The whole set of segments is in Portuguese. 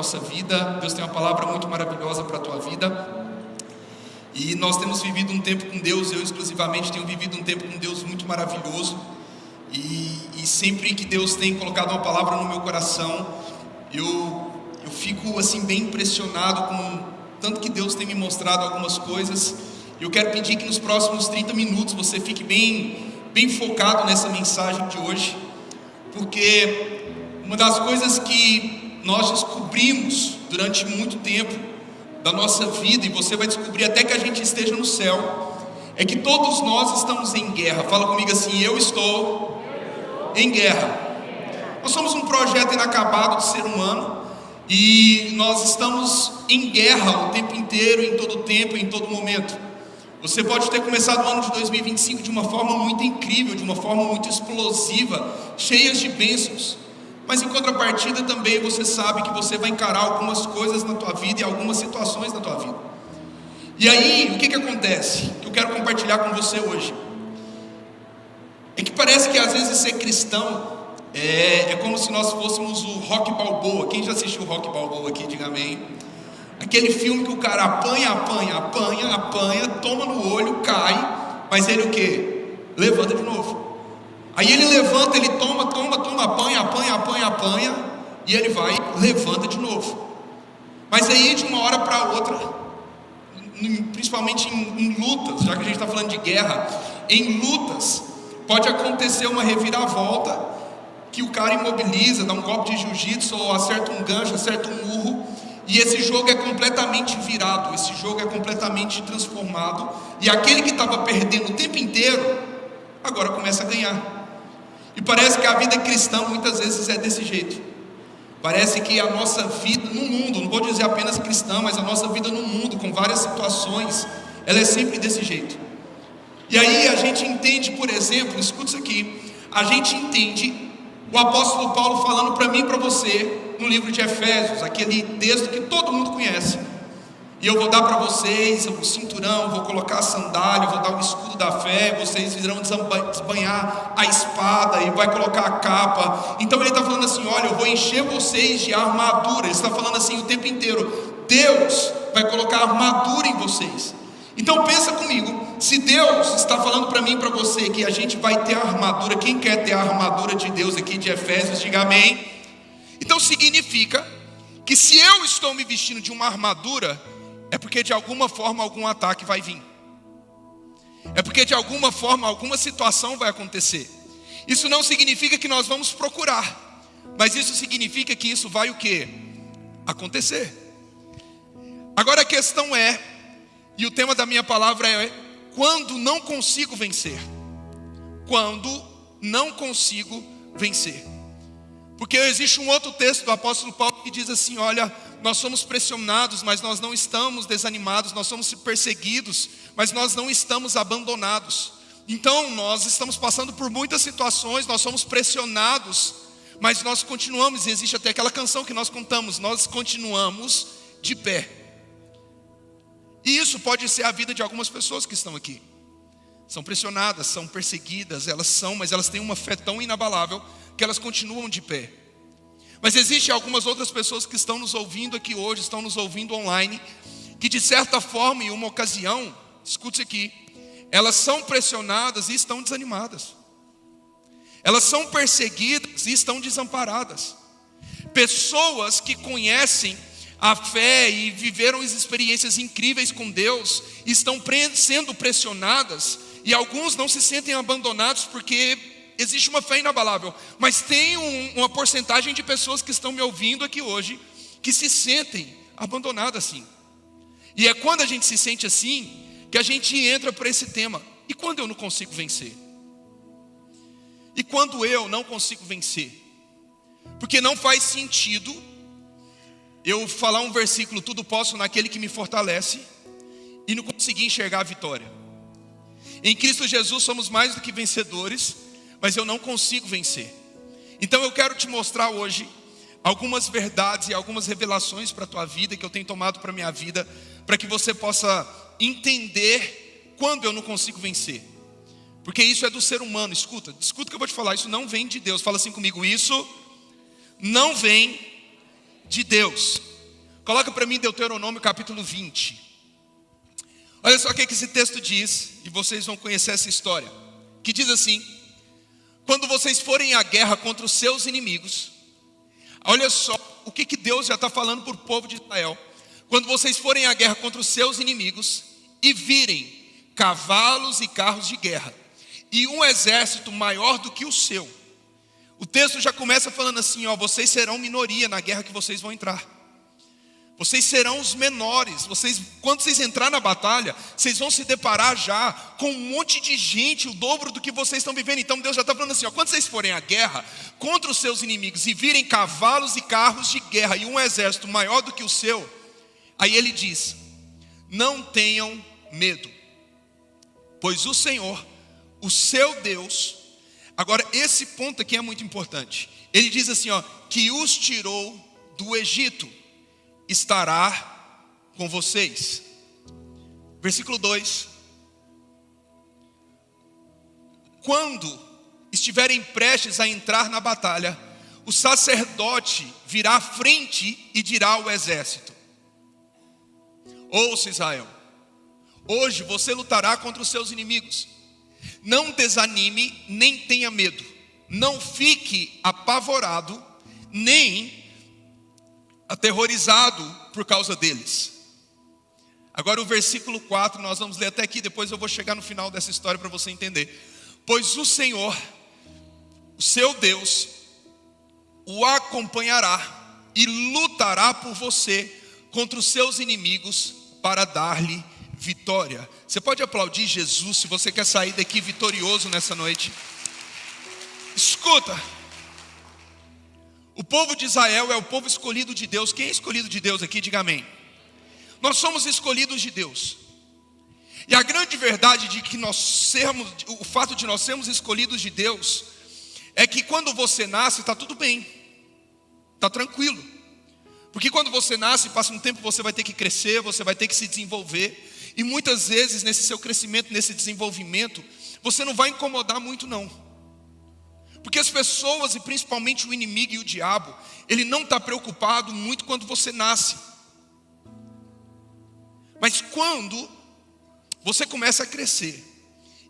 nossa vida. Deus tem uma palavra muito maravilhosa para a tua vida. E nós temos vivido um tempo com Deus, eu exclusivamente tenho vivido um tempo com Deus muito maravilhoso. E sempre que Deus tem colocado uma palavra no meu coração, eu fico assim bem impressionado com tanto que Deus tem me mostrado algumas coisas. Eu quero pedir que nos próximos 30 minutos você fique bem focado nessa mensagem de hoje, porque uma das coisas que nós descobrimos durante muito tempo da nossa vida, e você vai descobrir até que a gente esteja no céu, é que todos nós estamos em guerra. Fala comigo assim: eu estou em guerra. Nós somos um projeto inacabado de ser humano, e nós estamos em guerra o tempo inteiro, em todo tempo, em todo momento. Você pode ter começado o ano de 2025 de uma forma muito incrível, de uma forma muito explosiva, cheias de bênçãos, mas em contrapartida também você sabe que você vai encarar algumas coisas na tua vida e algumas situações na tua vida. E aí, o que acontece? Que eu quero compartilhar com você hoje é que parece que às vezes ser cristão é como se nós fôssemos o Rocky Balboa. Quem já assistiu o Rocky Balboa aqui, diga amém. Aquele filme que o cara apanha, toma no olho, cai, mas ele o quê? Levanta de novo. Aí ele levanta, ele toma, apanha, e ele vai, levanta de novo. Mas aí de uma hora para outra, principalmente em lutas, já que a gente está falando de guerra, em lutas pode acontecer uma reviravolta, que o cara imobiliza, dá um golpe de jiu-jitsu, ou acerta um gancho, acerta um murro, e esse jogo é completamente virado, esse jogo é completamente transformado, e aquele que estava perdendo o tempo inteiro, agora começa a ganhar. E parece que a vida cristã muitas vezes é desse jeito. Parece que a nossa vida no mundo, não vou dizer apenas cristã, mas a nossa vida no mundo, com várias situações, ela é sempre desse jeito. E aí a gente entende, por exemplo, escuta isso aqui, a gente entende o apóstolo Paulo falando para mim e para você no livro de Efésios, aquele texto que todo mundo conhece. E eu vou dar para vocês o cinturão, vou colocar a sandália, vou dar o escudo da fé, vocês irão desbanhar a espada e vai colocar a capa. Então ele está falando assim: olha, eu vou encher vocês de armadura. Ele está falando assim o tempo inteiro: Deus vai colocar armadura em vocês. Então pensa comigo, se Deus está falando para mim e para você que a gente vai ter a armadura, quem quer ter a armadura de Deus aqui de Efésios, diga amém. Então significa que se eu estou me vestindo de uma armadura, é porque de alguma forma algum ataque vai vir, é porque de alguma forma alguma situação vai acontecer. Isso não significa que nós vamos procurar, mas isso significa que isso vai o quê? Acontecer. Agora a questão é, e o tema da minha palavra é: quando não consigo vencer. Quando não consigo vencer. Porque existe um outro texto do apóstolo Paulo que diz assim: olha, nós somos pressionados, mas nós não estamos desanimados, nós somos perseguidos, mas nós não estamos abandonados. Então nós estamos passando por muitas situações, nós somos pressionados, mas nós continuamos, e existe até aquela canção que nós cantamos, nós continuamos de pé. E isso pode ser a vida de algumas pessoas que estão aqui. São pressionadas, são perseguidas, mas elas têm uma fé tão inabalável que elas continuam de pé. Mas existem algumas outras pessoas que estão nos ouvindo aqui hoje, estão nos ouvindo online, que de certa forma, em uma ocasião, escute isso aqui, elas são pressionadas e estão desanimadas. Elas são perseguidas e estão desamparadas. Pessoas que conhecem a fé e viveram experiências incríveis com Deus, estão sendo pressionadas, e alguns não se sentem abandonados porque existe uma fé inabalável, mas tem uma porcentagem de pessoas que estão me ouvindo aqui hoje, que se sentem abandonadas assim. E é quando a gente se sente assim, que a gente entra para esse tema: e quando eu não consigo vencer? E quando eu não consigo vencer? Porque não faz sentido eu falar um versículo, tudo posso naquele que me fortalece, e não conseguir enxergar a vitória. Em Cristo Jesus somos mais do que vencedores, mas eu não consigo vencer. Então eu quero te mostrar hoje algumas verdades e algumas revelações para a tua vida, que eu tenho tomado para a minha vida, para que você possa entender quando eu não consigo vencer. Porque isso é do ser humano. Escuta o que eu vou te falar, isso não vem de Deus. Fala assim comigo: isso não vem de Deus. Coloca para mim Deuteronômio capítulo 20. Olha só o que esse texto diz, e vocês vão conhecer essa história. Que diz assim: quando vocês forem à guerra contra os seus inimigos, olha só o que Deus já está falando para o povo de Israel. Quando vocês forem à guerra contra os seus inimigos e virem cavalos e carros de guerra, e um exército maior do que o seu. O texto já começa falando assim, ó, vocês serão minoria na guerra que vocês vão entrar. Vocês serão os menores. Quando vocês entrar na batalha, vocês vão se deparar já com um monte de gente, o dobro do que vocês estão vivendo. Então Deus já está falando assim, ó, quando vocês forem à guerra contra os seus inimigos e virem cavalos e carros de guerra e um exército maior do que o seu, aí ele diz: não tenham medo, pois o Senhor, o seu Deus. Agora esse ponto aqui é muito importante. Ele diz assim, ó, que os tirou do Egito, estará com vocês. Versículo 2: quando estiverem prestes a entrar na batalha, o sacerdote virá à frente e dirá ao exército: ouça, Israel, hoje você lutará contra os seus inimigos. Não desanime, nem tenha medo. Não fique apavorado, nem aterrorizado por causa deles. Agora o versículo 4, nós vamos ler até aqui, depois eu vou chegar no final dessa história para você entender. Pois o Senhor, o seu Deus, o acompanhará e lutará por você contra os seus inimigos para dar-lhe vitória. Você pode aplaudir Jesus se você quer sair daqui vitorioso nessa noite. Escuta, o povo de Israel é o povo escolhido de Deus. Quem é escolhido de Deus aqui? Diga amém. Nós somos escolhidos de Deus. E a grande verdade de que o fato de nós sermos escolhidos de Deus, é que quando você nasce, está tudo bem, está tranquilo. Porque quando você nasce, passa um tempo, você vai ter que crescer, você vai ter que se desenvolver. E muitas vezes nesse seu crescimento, nesse desenvolvimento, você não vai incomodar muito não. Porque as pessoas, e principalmente o inimigo e o diabo, ele não está preocupado muito quando você nasce. Mas quando você começa a crescer,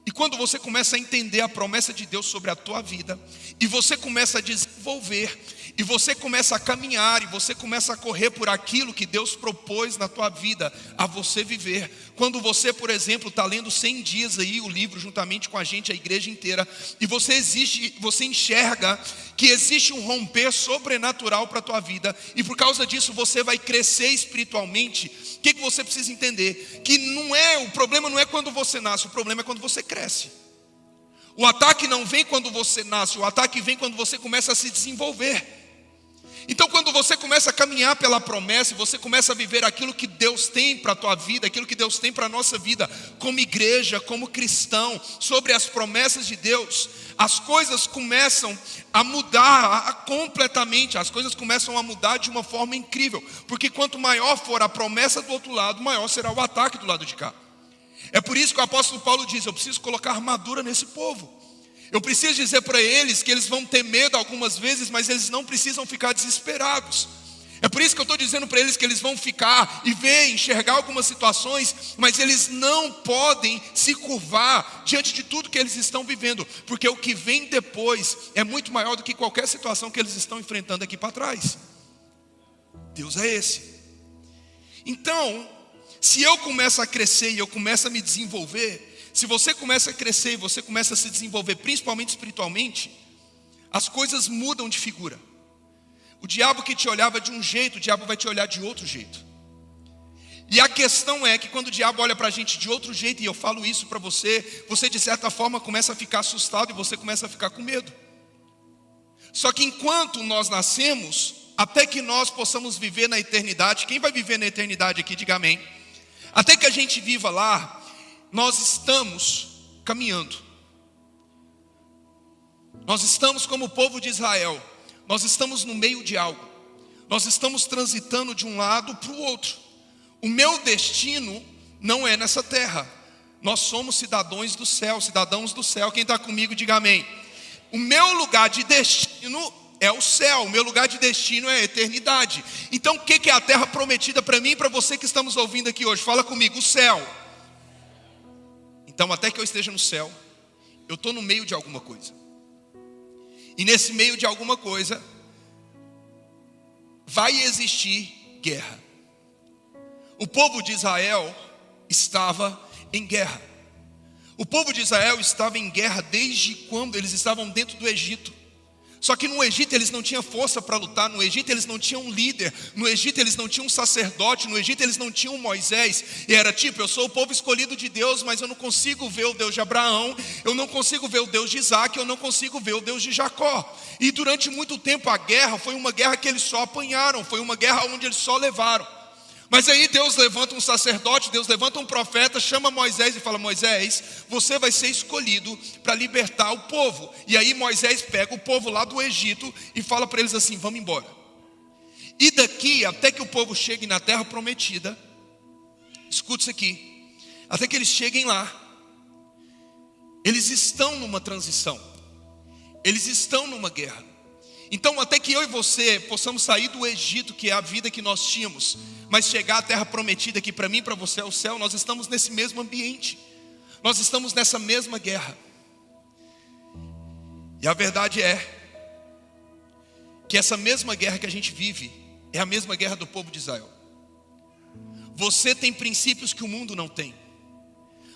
e quando você começa a entender a promessa de Deus sobre a tua vida, e você começa a desenvolver, e você começa a caminhar, e você começa a correr por aquilo que Deus propôs na tua vida a você viver. Quando você, por exemplo, está lendo 100 dias aí o livro juntamente com a gente, a igreja inteira, e você enxerga que existe um romper sobrenatural para a tua vida, e por causa disso você vai crescer espiritualmente. O que você precisa entender? Que o problema não é quando você nasce, o problema é quando você cresce. O ataque não vem quando você nasce, o ataque vem quando você começa a se desenvolver. Então quando você começa a caminhar pela promessa, você começa a viver aquilo que Deus tem para a tua vida, aquilo que Deus tem para a nossa vida, como igreja, como cristão, sobre as promessas de Deus, as coisas começam a mudar completamente, as coisas começam a mudar de uma forma incrível, porque quanto maior for a promessa do outro lado, maior será o ataque do lado de cá. É por isso que o apóstolo Paulo diz: eu preciso colocar armadura nesse povo. Eu preciso dizer para eles que eles vão ter medo algumas vezes, mas eles não precisam ficar desesperados. É por isso que eu estou dizendo para eles que eles vão ficar e enxergar algumas situações, mas eles não podem se curvar diante de tudo que eles estão vivendo, porque o que vem depois é muito maior do que qualquer situação que eles estão enfrentando aqui para trás. Deus é esse. Então, se eu começo a crescer e eu começo a me desenvolver, se você começa a crescer e você começa a se desenvolver, principalmente espiritualmente, as coisas mudam de figura. O diabo que te olhava de um jeito, o diabo vai te olhar de outro jeito. E a questão é que quando o diabo olha para a gente de outro jeito, e eu falo isso para você, você de certa forma começa a ficar assustado e você começa a ficar com medo. Só que enquanto nós nascemos, até que nós possamos viver na eternidade, quem vai viver na eternidade aqui, diga amém. Até que a gente viva lá, nós estamos caminhando. Nós estamos como o povo de Israel. Nós estamos no meio de algo. Nós estamos transitando de um lado para o outro. O meu destino não é nessa terra. Nós somos cidadãos do céu. Quem está comigo, diga amém. O meu lugar de destino é o céu, o meu lugar de destino é a eternidade. Então o que é a terra prometida para mim e para você que estamos ouvindo aqui hoje? Fala comigo, o céu. Então até que eu esteja no céu, eu estou no meio de alguma coisa. E nesse meio de alguma coisa, vai existir guerra. O povo de Israel estava em guerra. O povo de Israel estava em guerra desde quando eles estavam dentro do Egito. Só que no Egito eles não tinham força para lutar, no Egito eles não tinham um líder, no Egito eles não tinham um sacerdote, no Egito eles não tinham um Moisés. E era tipo, eu sou o povo escolhido de Deus, mas eu não consigo ver o Deus de Abraão, eu não consigo ver o Deus de Isaac, eu não consigo ver o Deus de Jacó. E durante muito tempo a guerra foi uma guerra que eles só apanharam, foi uma guerra onde eles só levaram. Mas aí Deus levanta um sacerdote, Deus levanta um profeta, chama Moisés e fala, Moisés, você vai ser escolhido para libertar o povo. E aí Moisés pega o povo lá do Egito e fala para eles assim, vamos embora. E daqui até que o povo chegue na terra prometida, escuta isso aqui, até que eles cheguem lá, eles estão numa transição, eles estão numa guerra. Então até que eu e você possamos sair do Egito, que é a vida que nós tínhamos, mas chegar à terra prometida, que para mim e para você é o céu, nós estamos nesse mesmo ambiente, nós estamos nessa mesma guerra. E a verdade é que essa mesma guerra que a gente vive é a mesma guerra do povo de Israel. Você tem princípios que o mundo não tem,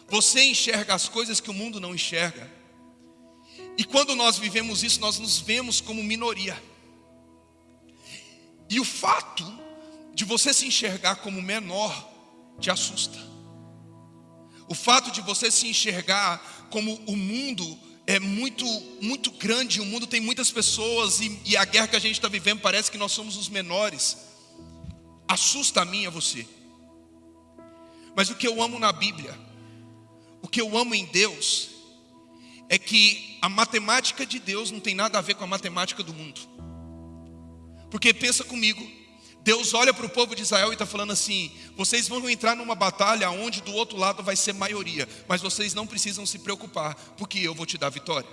você enxerga as coisas que o mundo não enxerga. E quando nós vivemos isso, nós nos vemos como minoria. E o fato de você se enxergar como menor te assusta. O fato de você se enxergar como o mundo é muito grande, o mundo tem muitas pessoas e a guerra que a gente está vivendo parece que nós somos os menores. Assusta a mim e a você. Mas o que eu amo na Bíblia, o que eu amo em Deus, é que a matemática de Deus não tem nada a ver com a matemática do mundo. Porque pensa comigo, Deus olha para o povo de Israel e está falando assim, vocês vão entrar numa batalha onde do outro lado vai ser maioria, mas vocês não precisam se preocupar, porque eu vou te dar vitória.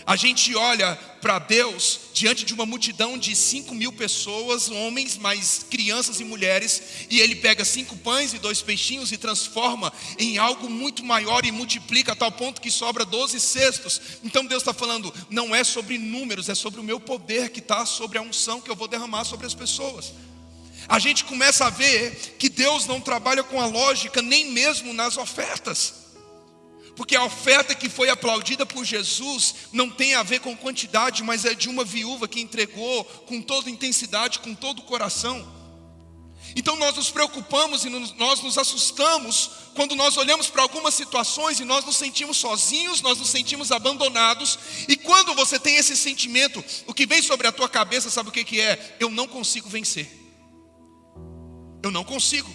A gente olha para Deus diante de uma multidão de 5.000 pessoas, homens, mais crianças e mulheres, e Ele pega 5 pães e 2 peixinhos e transforma em algo muito maior e multiplica a tal ponto que sobra 12 cestos. Então Deus está falando, não é sobre números, é sobre o meu poder que está sobre a unção que eu vou derramar sobre as pessoas. A gente começa a ver que Deus não trabalha com a lógica nem mesmo nas ofertas. Porque a oferta que foi aplaudida por Jesus não tem a ver com quantidade, mas é de uma viúva que entregou com toda intensidade, com todo o coração. Então nós nos preocupamos e nós nos assustamos quando nós olhamos para algumas situações e nós nos sentimos sozinhos, nós nos sentimos abandonados. E quando você tem esse sentimento, o que vem sobre a tua cabeça, sabe o que é? Eu não consigo vencer. Eu não consigo.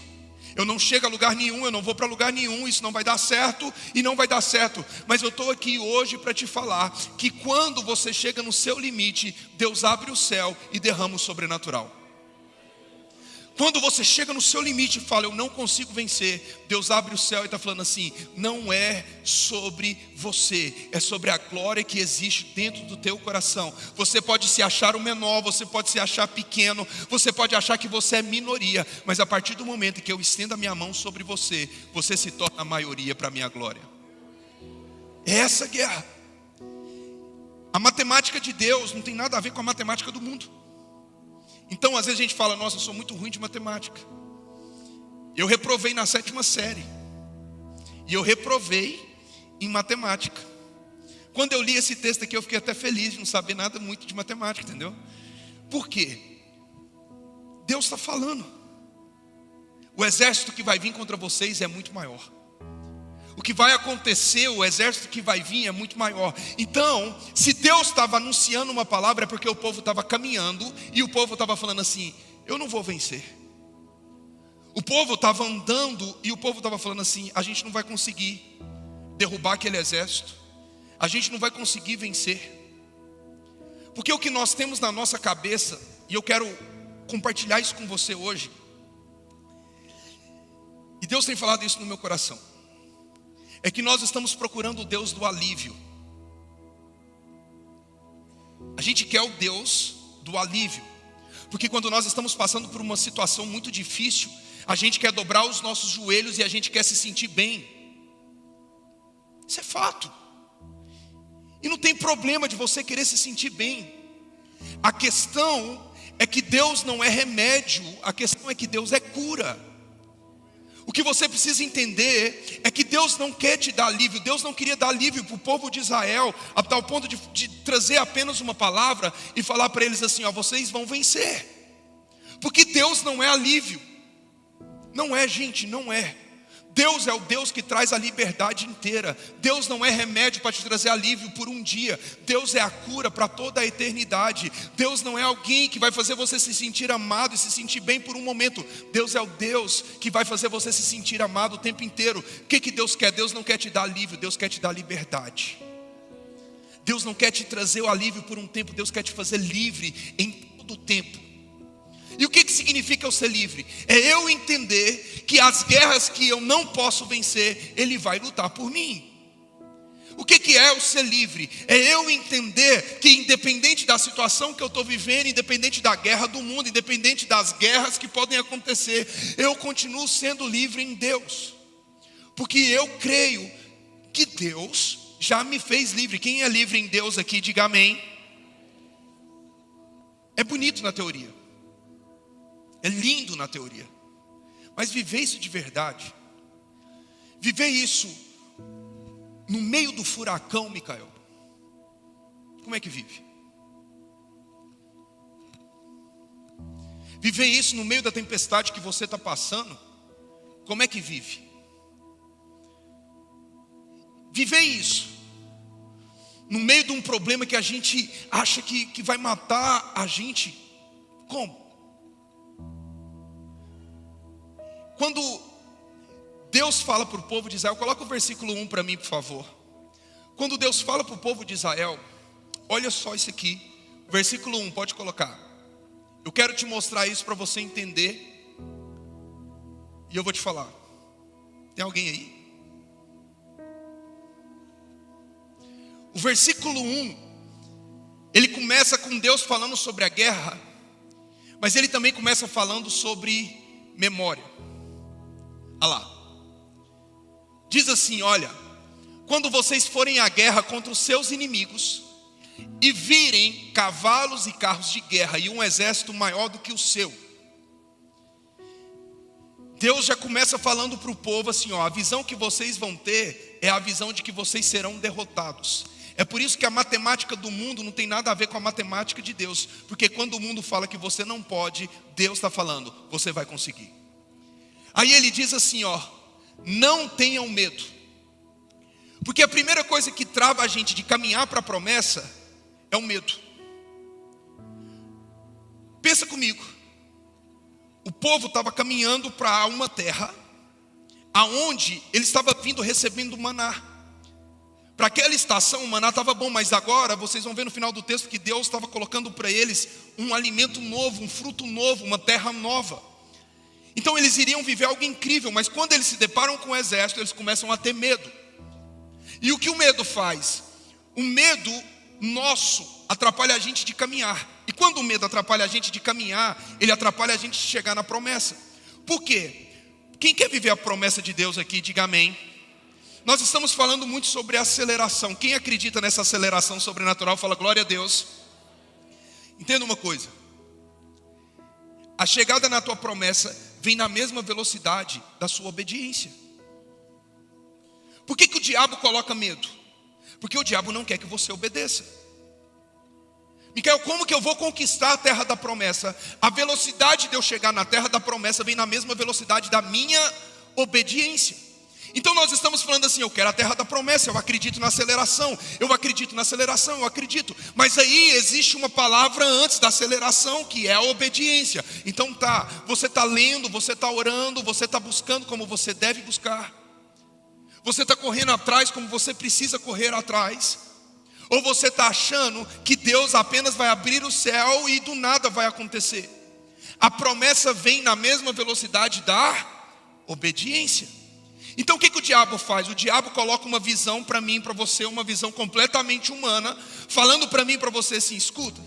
Eu não chego a lugar nenhum, eu não vou para lugar nenhum, isso não vai dar certo e não vai dar certo. Mas eu estou aqui hoje para te falar que quando você chega no seu limite, Deus abre o céu e derrama o sobrenatural. Quando você chega no seu limite e fala, eu não consigo vencer, Deus abre o céu e está falando assim, não é sobre você, é sobre a glória que existe dentro do teu coração. Você pode se achar o menor, você pode se achar pequeno, você pode achar que você é minoria, mas a partir do momento que eu estendo a minha mão sobre você, você se torna a maioria para a minha glória. É essa guerra. A matemática de Deus não tem nada a ver com a matemática do mundo. Então às vezes a gente fala, nossa, eu sou muito ruim de matemática. Eu reprovei na 7ª série. E eu reprovei em matemática. Quando eu li esse texto aqui, eu fiquei até feliz de não saber nada muito de matemática, entendeu? Por quê? Deus está falando. O exército que vai vir contra vocês é muito maior. O que vai acontecer, o exército que vai vir é muito maior. Então, se Deus estava anunciando uma palavra, é porque o povo estava caminhando e o povo estava falando assim, eu não vou vencer. O povo estava andando e o povo estava falando assim, a gente não vai conseguir derrubar aquele exército. A gente não vai conseguir vencer. Porque o que nós temos na nossa cabeça, e eu quero compartilhar isso com você hoje, e Deus tem falado isso no meu coração, é que nós estamos procurando o Deus do alívio. A gente quer o Deus do alívio. Porque quando nós estamos passando por uma situação muito difícil, a gente quer dobrar os nossos joelhos e a gente quer se sentir bem. Isso é fato. E não tem problema de você querer se sentir bem. A questão é que Deus não é remédio, a questão é que Deus é cura. O que você precisa entender é que Deus não quer te dar alívio. Deus não queria dar alívio para o povo de Israel, a tal ponto de trazer apenas uma palavra e falar para eles assim, ó, vocês vão vencer. Porque Deus não é alívio. Não é, gente, não é. Deus é o Deus que traz a liberdade inteira. Deus não é remédio para te trazer alívio por um dia. Deus é a cura para toda a eternidade. Deus não é alguém que vai fazer você se sentir amado e se sentir bem por um momento. Deus é o Deus que vai fazer você se sentir amado o tempo inteiro. O que Deus quer? Deus não quer te dar alívio, Deus quer te dar liberdade. Deus não quer te trazer o alívio por um tempo, Deus quer te fazer livre em todo o tempo. E o que significa eu ser livre? É eu entender que as guerras que eu não posso vencer, Ele vai lutar por mim. O que é eu ser livre? É eu entender que independente da situação que eu estou vivendo, independente da guerra do mundo, independente das guerras que podem acontecer, eu continuo sendo livre em Deus. Porque eu creio que Deus já me fez livre. Quem é livre em Deus aqui, diga amém. É bonito na teoria. É lindo na teoria, mas viver isso de verdade, viver isso no meio do furacão, Micael, como é que vive? Viver isso no meio da tempestade que você está passando, como é que vive? Viver isso no meio de um problema que a gente acha que vai matar a gente, como? Quando Deus fala para o povo de Israel, coloca o versículo 1 para mim, por favor. Quando Deus fala para o povo de Israel, olha só isso aqui, versículo 1, pode colocar. Eu quero te mostrar isso para você entender. E eu vou te falar. Tem alguém aí? O versículo 1, ele começa com Deus falando sobre a guerra, mas ele também começa falando sobre memória. Olha lá, diz assim, olha, quando vocês forem à guerra contra os seus inimigos e virem cavalos e carros de guerra e um exército maior do que o seu, Deus já começa falando para o povo assim, ó, a visão que vocês vão ter é a visão de que vocês serão derrotados. É por isso que a matemática do mundo não tem nada a ver com a matemática de Deus, porque quando o mundo fala que você não pode, Deus está falando, você vai conseguir. Aí ele diz assim, ó, não tenham medo. Porque a primeira coisa que trava a gente de caminhar para a promessa é o medo. Pensa comigo. O povo estava caminhando para uma terra aonde ele estava vindo recebendo maná. Para aquela estação o maná estava bom, mas agora vocês vão ver no final do texto que Deus estava colocando para eles um alimento novo, um fruto novo, uma terra nova. Então eles iriam viver algo incrível, mas quando eles se deparam com o exército, eles começam a ter medo. E o que o medo faz? O medo nosso atrapalha a gente de caminhar. E quando o medo atrapalha a gente de caminhar, ele atrapalha a gente de chegar na promessa. Por quê? Quem quer viver a promessa de Deus aqui, diga amém. Nós estamos falando muito sobre aceleração. Quem acredita nessa aceleração sobrenatural, fala glória a Deus. Entenda uma coisa. A chegada na tua promessa vem na mesma velocidade da sua obediência. Por que o diabo coloca medo? Porque o diabo não quer que você obedeça. Micael, como que eu vou conquistar a terra da promessa? A velocidade de eu chegar na terra da promessa vem na mesma velocidade da minha obediência. Então nós estamos falando assim, eu quero a terra da promessa, eu acredito na aceleração, eu acredito na aceleração, eu acredito. Mas aí existe uma palavra antes da aceleração, que é a obediência. Então tá, você está lendo, você está orando, você está buscando como você deve buscar. Você está correndo atrás como você precisa correr atrás. Ou você está achando que Deus apenas vai abrir o céu e do nada vai acontecer. A promessa vem na mesma velocidade da obediência. Então o que o diabo faz? O diabo coloca uma visão para mim, para você, uma visão completamente humana, falando para mim, para você assim: escuta,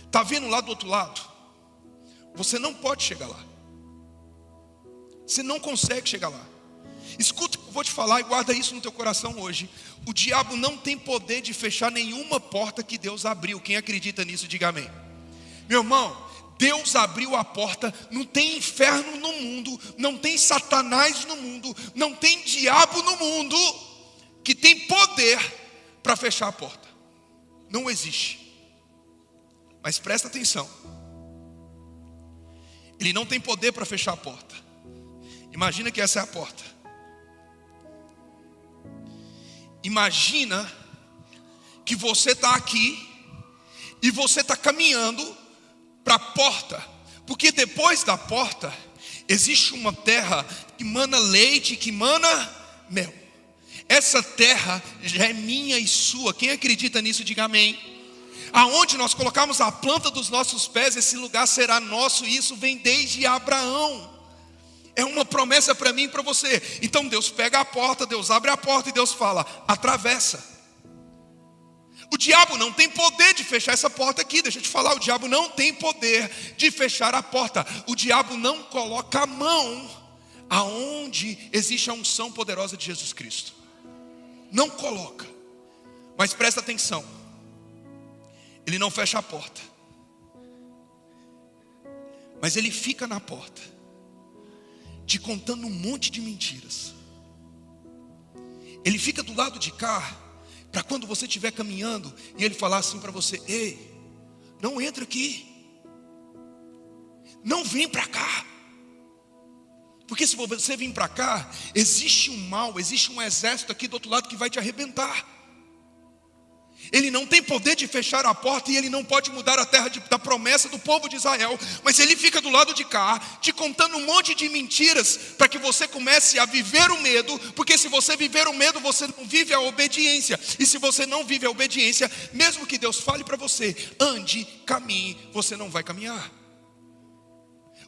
está vendo lá do outro lado? Você não pode chegar lá. Você não consegue chegar lá. Escuta, eu vou te falar e guarda isso no teu coração hoje. O diabo não tem poder de fechar nenhuma porta que Deus abriu. Quem acredita nisso, diga amém. Meu irmão, Deus abriu a porta. Não tem inferno no mundo, não tem Satanás no mundo, não tem diabo no mundo que tem poder para fechar a porta. Não existe. Mas presta atenção, ele não tem poder para fechar a porta. Imagina que essa é a porta. Imagina que você está aqui e você está caminhando para a porta, porque depois da porta existe uma terra que mana leite, que mana mel. Essa terra já é minha e sua. Quem acredita nisso, diga amém. Aonde nós colocamos a planta dos nossos pés, esse lugar será nosso. E isso vem desde Abraão. É uma promessa para mim e para você. Então Deus pega a porta, Deus abre a porta e Deus fala: atravessa. O diabo não tem poder de fechar essa porta aqui. Deixa eu te falar, o diabo não tem poder de fechar a porta. O diabo não coloca a mão aonde existe a unção poderosa de Jesus Cristo. Não coloca. Mas presta atenção, ele não fecha a porta, mas ele fica na porta, te contando um monte de mentiras. Ele fica do lado de cá, para quando você estiver caminhando e ele falar assim para você: ei, não entra aqui, não vem para cá. Porque se você vir para cá, existe um mal, existe um exército aqui do outro lado que vai te arrebentar. Ele não tem poder de fechar a porta e ele não pode mudar a terra da promessa do povo de Israel. Mas ele fica do lado de cá, te contando um monte de mentiras, para que você comece a viver o medo. Porque se você viver o medo, você não vive a obediência. E se você não vive a obediência, mesmo que Deus fale para você: ande, caminhe, você não vai caminhar.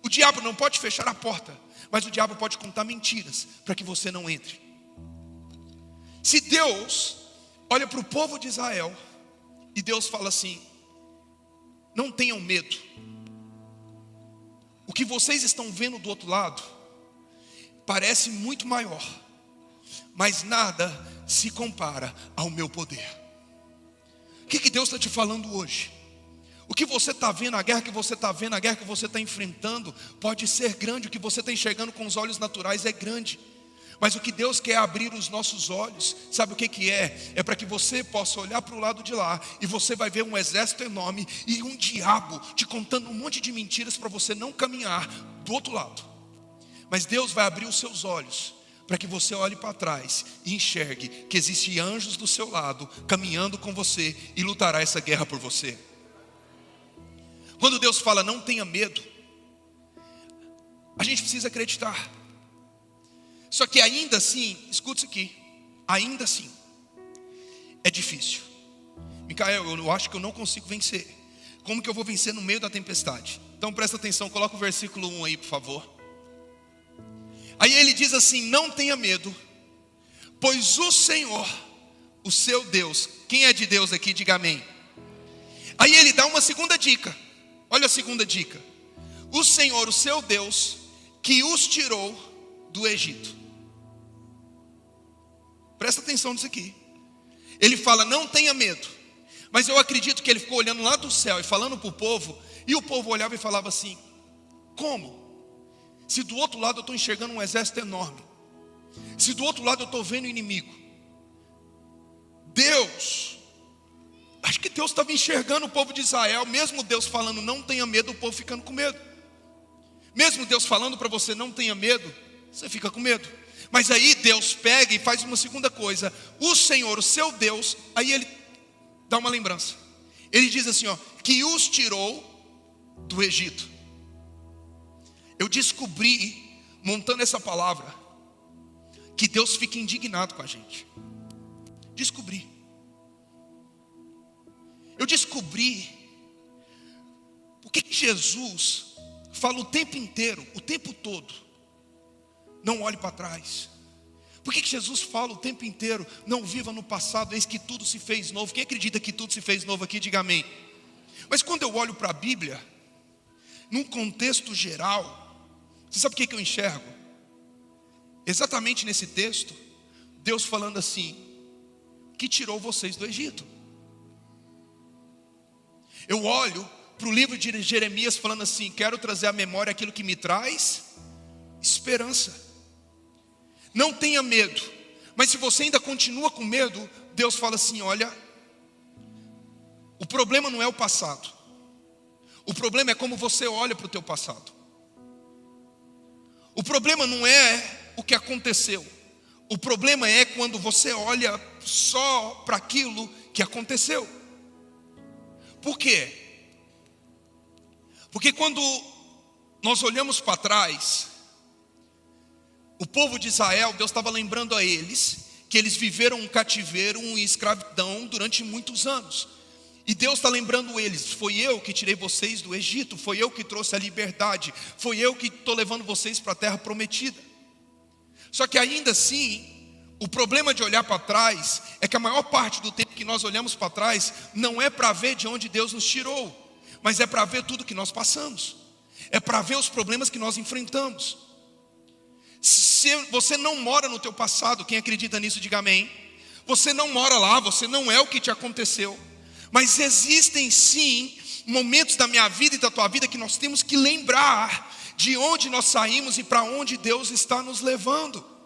O diabo não pode fechar a porta, mas o diabo pode contar mentiras para que você não entre. Se Deus olha para o povo de Israel e Deus fala assim: não tenham medo, o que vocês estão vendo do outro lado parece muito maior, mas nada se compara ao meu poder. O que Deus está te falando hoje? O que você está vendo, a guerra que você está vendo, a guerra que você está enfrentando, pode ser grande. O que você está enxergando com os olhos naturais é grande. Mas o que Deus quer é abrir os nossos olhos. Sabe o que é? É para que você possa olhar para o lado de lá e você vai ver um exército enorme e um diabo te contando um monte de mentiras para você não caminhar do outro lado. Mas Deus vai abrir os seus olhos para que você olhe para trás e enxergue que existem anjos do seu lado caminhando com você e lutará essa guerra por você. Quando Deus fala não tenha medo, a gente precisa acreditar. Só que ainda assim, escuta isso aqui, ainda assim é difícil. Micael, eu acho que eu não consigo vencer. Como que eu vou vencer no meio da tempestade? Então presta atenção, coloca o versículo 1 aí, por favor. Aí ele diz assim: não tenha medo, pois o Senhor, o seu Deus. Quem é de Deus aqui, diga amém. Aí ele dá uma segunda dica. Olha a segunda dica: o Senhor, o seu Deus, que os tirou do Egito. Presta atenção nisso aqui. Ele fala não tenha medo, mas eu acredito que ele ficou olhando lá do céu e falando para o povo, e o povo olhava e falava assim: como? Se do outro lado eu estou enxergando um exército enorme, se do outro lado eu estou vendo o inimigo, Deus, acho que Deus estava enxergando o povo de Israel. Mesmo Deus falando não tenha medo, o povo ficando com medo. Mesmo Deus falando para você não tenha medo, você fica com medo. Mas aí Deus pega e faz uma segunda coisa: o Senhor, o seu Deus. Aí ele dá uma lembrança. Ele diz assim, ó, que os tirou do Egito. Eu descobri, montando essa palavra, que Deus fica indignado com a gente. Descobri. Eu descobri porque Jesus fala o tempo inteiro, o tempo todo: não olhe para trás, Por que Jesus fala o tempo inteiro, não viva no passado, eis que tudo se fez novo? Quem acredita que tudo se fez novo aqui, diga amém. Mas quando eu olho para a Bíblia, num contexto geral, você sabe o que eu enxergo? Exatamente nesse texto, Deus falando assim, que tirou vocês do Egito. Eu olho para o livro de Jeremias falando assim, quero trazer à memória aquilo que me traz esperança. Não tenha medo, mas se você ainda continua com medo, Deus fala assim, olha, o problema não é o passado, o problema é como você olha para o teu passado. O problema não é o que aconteceu, o problema é quando você olha só para aquilo que aconteceu. Por quê? Porque quando nós olhamos para trás, o povo de Israel, Deus estava lembrando a eles que eles viveram um cativeiro, uma escravidão durante muitos anos. E Deus está lembrando eles, foi eu que tirei vocês do Egito, foi eu que trouxe a liberdade, foi eu que estou levando vocês para a terra prometida. Só que ainda assim, o problema de olhar para trás é que a maior parte do tempo que nós olhamos para trás não é para ver de onde Deus nos tirou, mas é para ver tudo que nós passamos, é para ver os problemas que nós enfrentamos. Se você não mora no teu passado, quem acredita nisso, diga amém. Você não mora lá, você não é o que te aconteceu. Mas existem sim momentos da minha vida e da tua vida que nós temos que lembrar de onde nós saímos e para onde Deus está nos levando.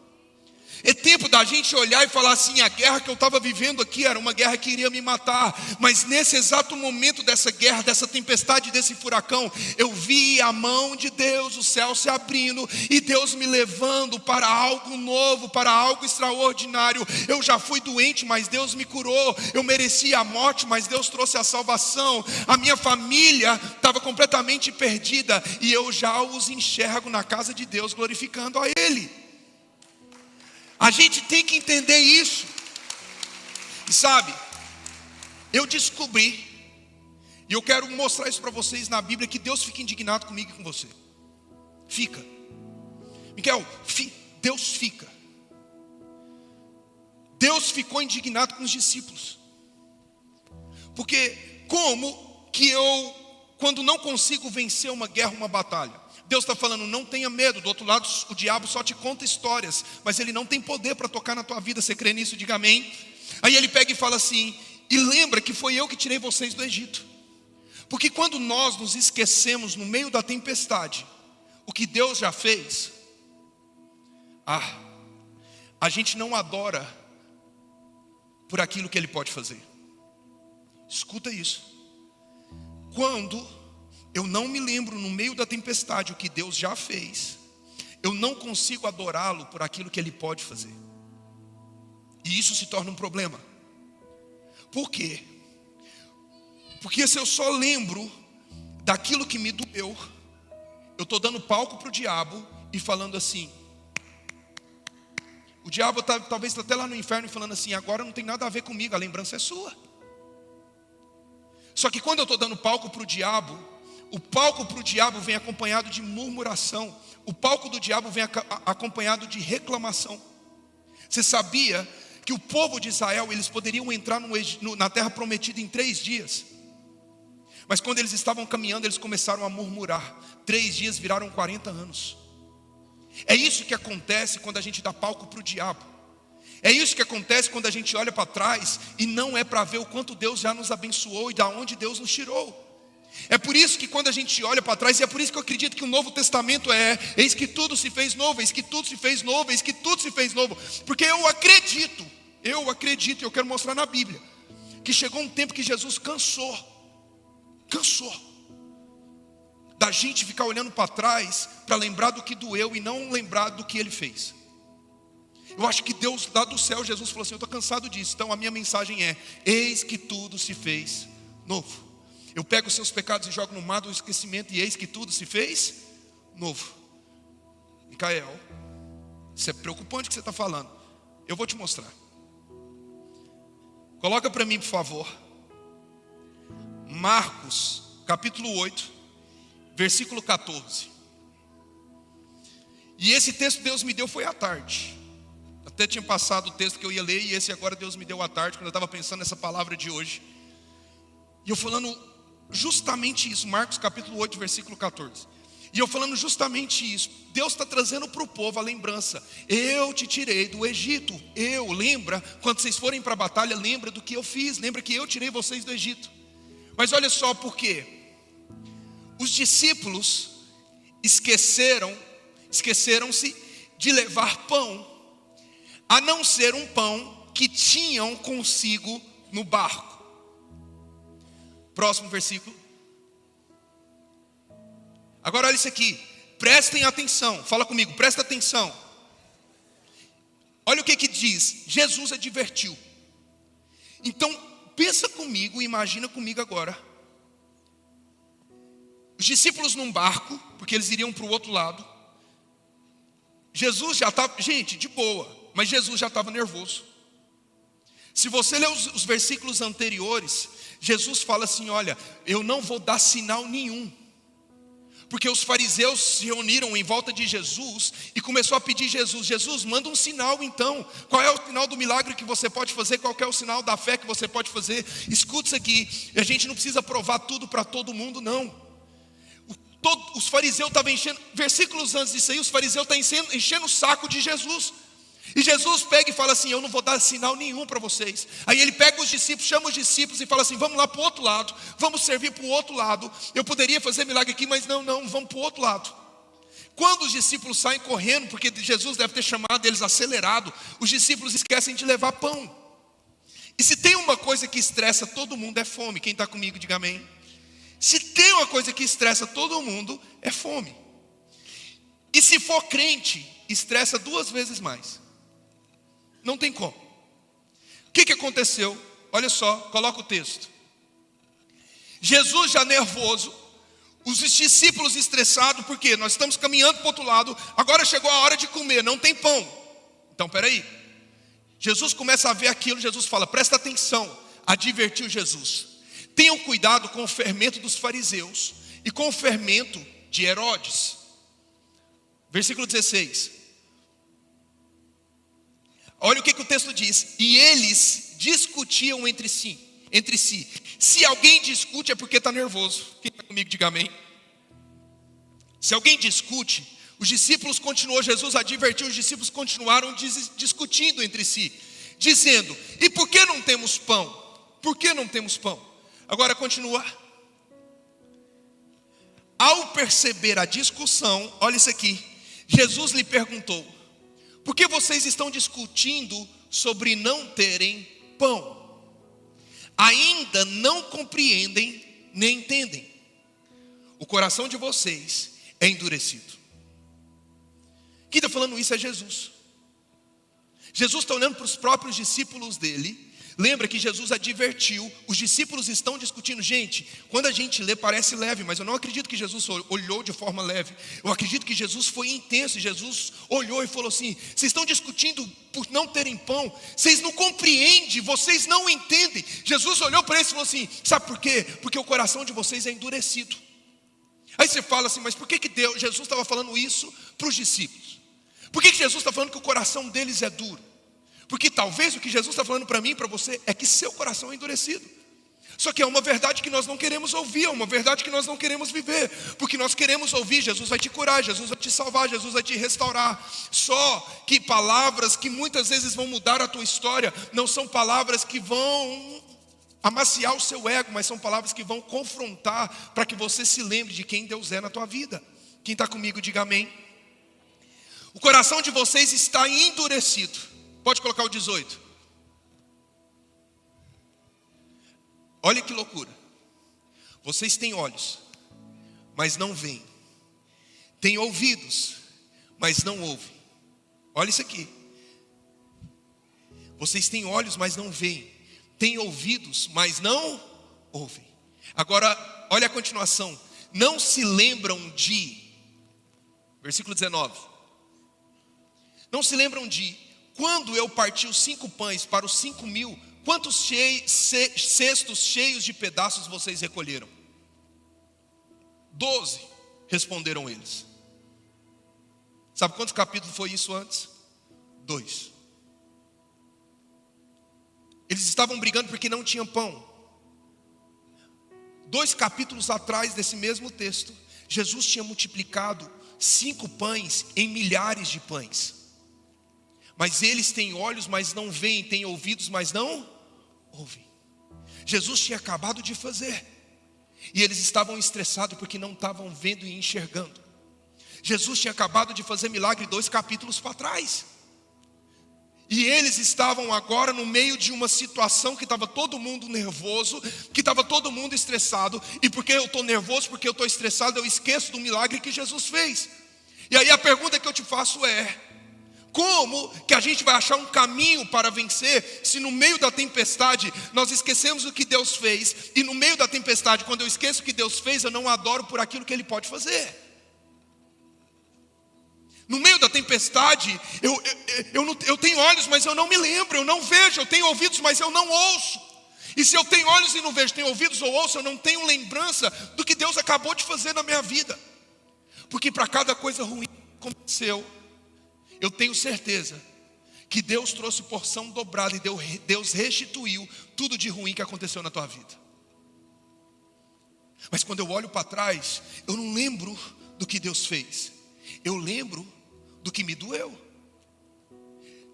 É tempo da gente olhar e falar assim, a guerra que eu estava vivendo aqui era uma guerra que iria me matar, mas nesse exato momento dessa guerra, dessa tempestade, desse furacão, eu vi a mão de Deus, o céu se abrindo e Deus me levando para algo novo, para algo extraordinário. Eu já fui doente, mas Deus me curou. Eu merecia a morte, mas Deus trouxe a salvação. A minha família estava completamente perdida e eu já os enxergo na casa de Deus glorificando a Ele. A gente tem que entender isso. E sabe, eu descobri, e eu quero mostrar isso para vocês na Bíblia, que Deus fica indignado comigo e com você. Fica. Miquel, Deus fica. Deus ficou indignado com os discípulos. Porque como que eu, quando não consigo vencer uma guerra, uma batalha, Deus está falando, não tenha medo. Do outro lado, o diabo só te conta histórias, mas ele não tem poder para tocar na tua vida. Você crê nisso? Diga amém. Aí ele pega e fala assim, e lembra que foi eu que tirei vocês do Egito. Porque quando nós nos esquecemos no meio da tempestade o que Deus já fez, a gente não adora por aquilo que Ele pode fazer. Escuta isso. Quando eu não me lembro no meio da tempestade o que Deus já fez, eu não consigo adorá-lo por aquilo que Ele pode fazer. E isso se torna um problema. Por quê? Porque se eu só lembro daquilo que me doeu, eu estou dando palco para o diabo e falando assim. O diabo talvez está até lá no inferno e falando assim, agora não tem nada a ver comigo, a lembrança é sua. Só que quando eu estou dando palco para o diabo, o palco para o diabo vem acompanhado de murmuração. O palco do diabo vem acompanhado de reclamação. Você sabia que o povo de Israel, eles poderiam entrar na terra prometida em 3 dias? Mas quando eles estavam caminhando, eles começaram a murmurar. 3 dias viraram 40 anos. É isso que acontece quando a gente dá palco para o diabo. É isso que acontece quando a gente olha para trás e não é para ver o quanto Deus já nos abençoou e da onde Deus nos tirou. É por isso que quando a gente olha para trás, e é por isso que eu acredito que o Novo Testamento eis que tudo se fez novo, eis que tudo se fez novo, eis que tudo se fez novo. Porque eu acredito, e eu quero mostrar na Bíblia, que chegou um tempo que Jesus cansou da gente ficar olhando para trás para lembrar do que doeu e não lembrar do que Ele fez. Eu acho que Deus lá do céu, Jesus falou assim, eu estou cansado disso. Então a minha mensagem é, eis que tudo se fez novo. Eu pego os seus pecados e jogo no mar do esquecimento, e eis que tudo se fez novo. Micael, isso é preocupante o que você está falando. Eu vou te mostrar. Coloca para mim, por favor, Marcos, capítulo 8, versículo 14. E esse texto Deus me deu foi à tarde. Até tinha passado o texto que eu ia ler, e esse agora Deus me deu à tarde, quando eu estava pensando nessa palavra de hoje. E eu falando justamente isso, Marcos capítulo 8, versículo 14. E eu falando justamente isso. Deus está trazendo para o povo a lembrança. Eu te tirei do Egito. Lembra, quando vocês forem para a batalha, lembra do que eu fiz. Lembra que eu tirei vocês do Egito. Mas olha só por quê. Os discípulos esqueceram-se de levar pão, a não ser um pão que tinham consigo no barco. Próximo versículo. Agora olha isso aqui, prestem atenção, fala comigo, presta atenção. Olha o que diz, Jesus advertiu. Então, pensa comigo, imagina comigo agora. Os discípulos num barco, porque eles iriam para o outro lado. Jesus já estava, gente, de boa, mas Jesus já estava nervoso. Se você ler os versículos anteriores, Jesus fala assim, olha, eu não vou dar sinal nenhum. Porque os fariseus se reuniram em volta de Jesus e começou a pedir Jesus, manda um sinal então. Qual é o sinal do milagre que você pode fazer? Qual é o sinal da fé que você pode fazer? Escuta isso aqui, a gente não precisa provar tudo para todo mundo não. Os fariseus estavam enchendo, versículos antes disso aí, os fariseus estavam enchendo o saco de Jesus. E Jesus pega e fala assim, eu não vou dar sinal nenhum para vocês. Aí ele pega os discípulos, chama os discípulos e fala assim, vamos lá para o outro lado, vamos servir para o outro lado. Eu poderia fazer milagre aqui, mas não, vamos para o outro lado. Quando os discípulos saem correndo, porque Jesus deve ter chamado eles acelerado, os discípulos esquecem de levar pão. E se tem uma coisa que estressa todo mundo é fome. Quem está comigo, diga amém. Se tem uma coisa que estressa todo mundo é fome. E se for crente, estressa 2 vezes mais. Não tem como. O que aconteceu? Olha só, coloca o texto. Jesus já nervoso, os discípulos estressados, porque nós estamos caminhando para o outro lado, agora chegou a hora de comer, não tem pão. Então peraí, Jesus começa a ver aquilo, Jesus fala, presta atenção, advertiu Jesus. Tenham cuidado com o fermento dos fariseus e com o fermento de Herodes. Versículo 16. Olha o que o texto diz. E eles discutiam entre si. Se alguém discute é porque está nervoso. Quem está comigo, diga amém. Se alguém discute, os discípulos continuou, Jesus advertiu, os discípulos continuaram discutindo entre si, dizendo, e por que não temos pão? Por que não temos pão? Agora continua. Ao perceber a discussão, olha isso aqui, Jesus lhe perguntou, por que vocês estão discutindo sobre não terem pão? Ainda não compreendem nem entendem. O coração de vocês é endurecido. Quem está falando isso é Jesus. Jesus está olhando para os próprios discípulos dele. Lembra que Jesus advertiu, os discípulos estão discutindo. Gente, quando a gente lê parece leve, mas eu não acredito que Jesus olhou de forma leve. Eu acredito que Jesus foi intenso. Jesus olhou e falou assim, vocês estão discutindo por não terem pão, vocês não compreendem, vocês não entendem. Jesus olhou para eles e falou assim, sabe por quê? Porque o coração de vocês é endurecido. Aí você fala assim, mas por que Jesus estava falando isso para os discípulos? Por que Jesus está falando que o coração deles é duro? Porque talvez o que Jesus está falando para mim e para você é que seu coração é endurecido. Só que é uma verdade que nós não queremos ouvir, é uma verdade que nós não queremos viver. Porque nós queremos ouvir, Jesus vai te curar, Jesus vai te salvar, Jesus vai te restaurar. Só que palavras que muitas vezes vão mudar a tua história, não são palavras que vão amaciar o seu ego, mas são palavras que vão confrontar para que você se lembre de quem Deus é na tua vida. Quem está comigo, diga amém. O coração de vocês está endurecido. Pode colocar o 18. Olha que loucura. Vocês têm olhos, mas não veem. Têm ouvidos, mas não ouvem. Olha isso aqui. Vocês têm olhos, mas não veem. Têm ouvidos, mas não ouvem. Agora, olha a continuação. Não se lembram de, versículo 19. Não se lembram de, quando eu parti os 5 pães para os 5.000, quantos cestos cheios de pedaços vocês recolheram? 12, responderam eles. Sabe quantos capítulos foi isso antes? 2. Eles estavam brigando porque não tinham pão. 2 capítulos atrás desse mesmo texto, Jesus tinha multiplicado 5 pães em milhares de pães. Mas eles têm olhos, mas não veem, têm ouvidos, mas não ouvem. Jesus tinha acabado de fazer, e eles estavam estressados porque não estavam vendo e enxergando. Jesus tinha acabado de fazer milagre 2 capítulos para trás. E eles estavam agora no meio de uma situação que estava todo mundo nervoso, que estava todo mundo estressado. E porque eu estou nervoso, porque eu estou estressado, eu esqueço do milagre que Jesus fez. E aí a pergunta que eu te faço é: como que a gente vai achar um caminho para vencer, se no meio da tempestade nós esquecemos o que Deus fez, e no meio da tempestade, quando eu esqueço o que Deus fez, eu não adoro por aquilo que Ele pode fazer? No meio da tempestade, eu tenho olhos, mas eu não me lembro, eu não vejo. Eu tenho ouvidos, mas eu não ouço. E se eu tenho olhos e não vejo, tenho ouvidos ou ouço, eu não tenho lembrança do que Deus acabou de fazer na minha vida. Porque para cada coisa ruim que aconteceu, eu tenho certeza que Deus trouxe porção dobrada, e Deus restituiu tudo de ruim que aconteceu na tua vida. Mas quando eu olho para trás, eu não lembro do que Deus fez, eu lembro do que me doeu.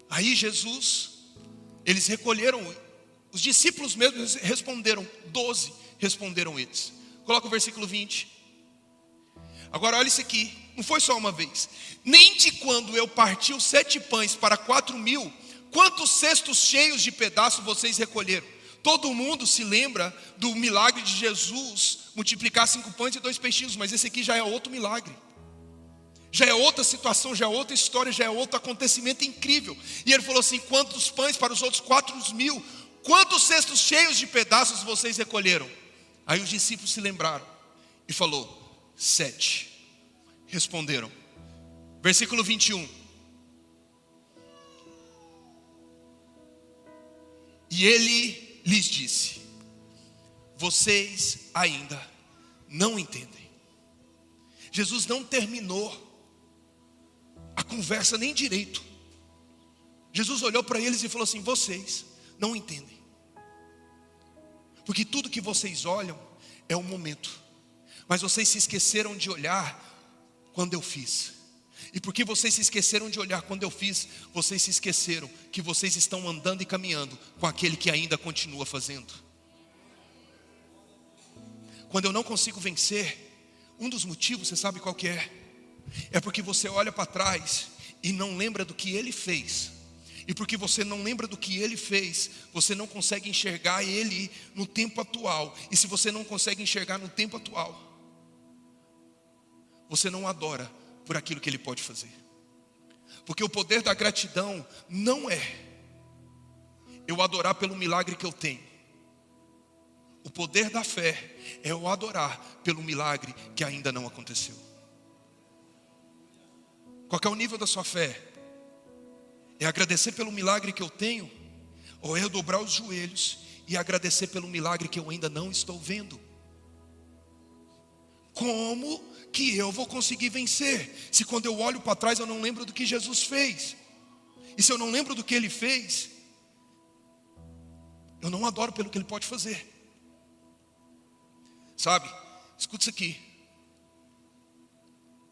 Aí Jesus, eles recolheram, os discípulos mesmos responderam, 12 responderam eles. Coloca o versículo 20. Agora olha isso aqui, não foi só uma vez. Nem de quando eu parti os 7 pães para 4.000, quantos cestos cheios de pedaços vocês recolheram? Todo mundo se lembra do milagre de Jesus multiplicar 5 pães e 2 peixinhos, mas esse aqui já é outro milagre. Já é outra situação, já é outra história, já é outro acontecimento incrível. E ele falou assim: quantos pães para os outros 4.000? Quantos cestos cheios de pedaços vocês recolheram? Aí os discípulos se lembraram e falou: 7. Responderam. Versículo 21. E ele lhes disse: vocês ainda não entendem. Jesus não terminou a conversa nem direito. Jesus olhou para eles e falou assim: vocês não entendem. Porque tudo que vocês olham é o momento, mas vocês se esqueceram de olhar quando eu fiz. E porque vocês se esqueceram de olhar quando eu fiz, vocês se esqueceram que vocês estão andando e caminhando com aquele que ainda continua fazendo. Quando eu não consigo vencer, um dos motivos, você sabe qual que é? É porque você olha para trás e não lembra do que Ele fez. E porque você não lembra do que Ele fez, você não consegue enxergar Ele no tempo atual. E se você não consegue enxergar no tempo atual, você não adora por aquilo que Ele pode fazer. Porque o poder da gratidão não é eu adorar pelo milagre que eu tenho. O poder da fé é eu adorar pelo milagre que ainda não aconteceu. Qual que é o nível da sua fé? É agradecer pelo milagre que eu tenho? Ou é eu dobrar os joelhos e agradecer pelo milagre que eu ainda não estou vendo? Como que eu vou conseguir vencer, se quando eu olho para trás eu não lembro do que Jesus fez? E se eu não lembro do que Ele fez, eu não adoro pelo que Ele pode fazer. Sabe, escuta isso aqui.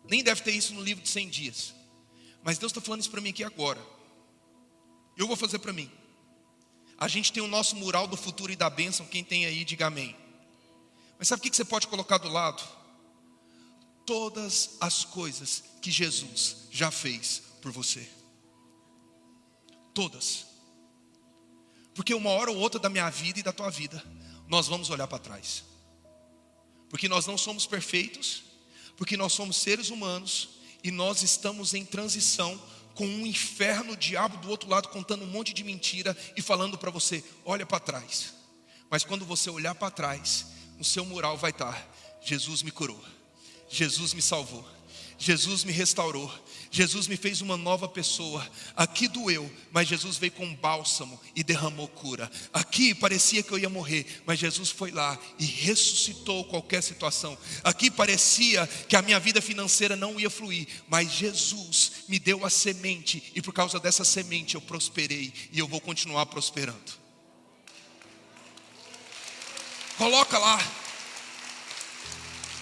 Nem deve ter isso no livro de 100 dias, mas Deus está falando isso para mim aqui agora. Eu vou fazer para mim. A gente tem o nosso mural do futuro e da bênção. Quem tem aí, diga amém. Mas sabe o que você pode colocar do lado? Todas as coisas que Jesus já fez por você. Todas. Porque uma hora ou outra da minha vida e da tua vida, nós vamos olhar para trás. Porque nós não somos perfeitos, porque nós somos seres humanos e nós estamos em transição com um inferno, o diabo do outro lado contando um monte de mentira e falando para você: olha para trás. Mas quando você olhar para trás, no seu mural vai estar: Jesus me curou, Jesus me salvou, Jesus me restaurou, Jesus me fez uma nova pessoa. Aqui doeu, mas Jesus veio com bálsamo e derramou cura. Aqui parecia que eu ia morrer, mas Jesus foi lá e ressuscitou qualquer situação. Aqui parecia que a minha vida financeira não ia fluir, mas Jesus me deu a semente, e por causa dessa semente eu prosperei, e eu vou continuar prosperando. Coloca lá.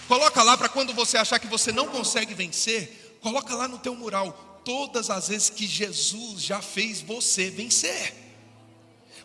Coloca lá para quando você achar que você não consegue vencer, coloca lá no teu mural todas as vezes que Jesus já fez você vencer.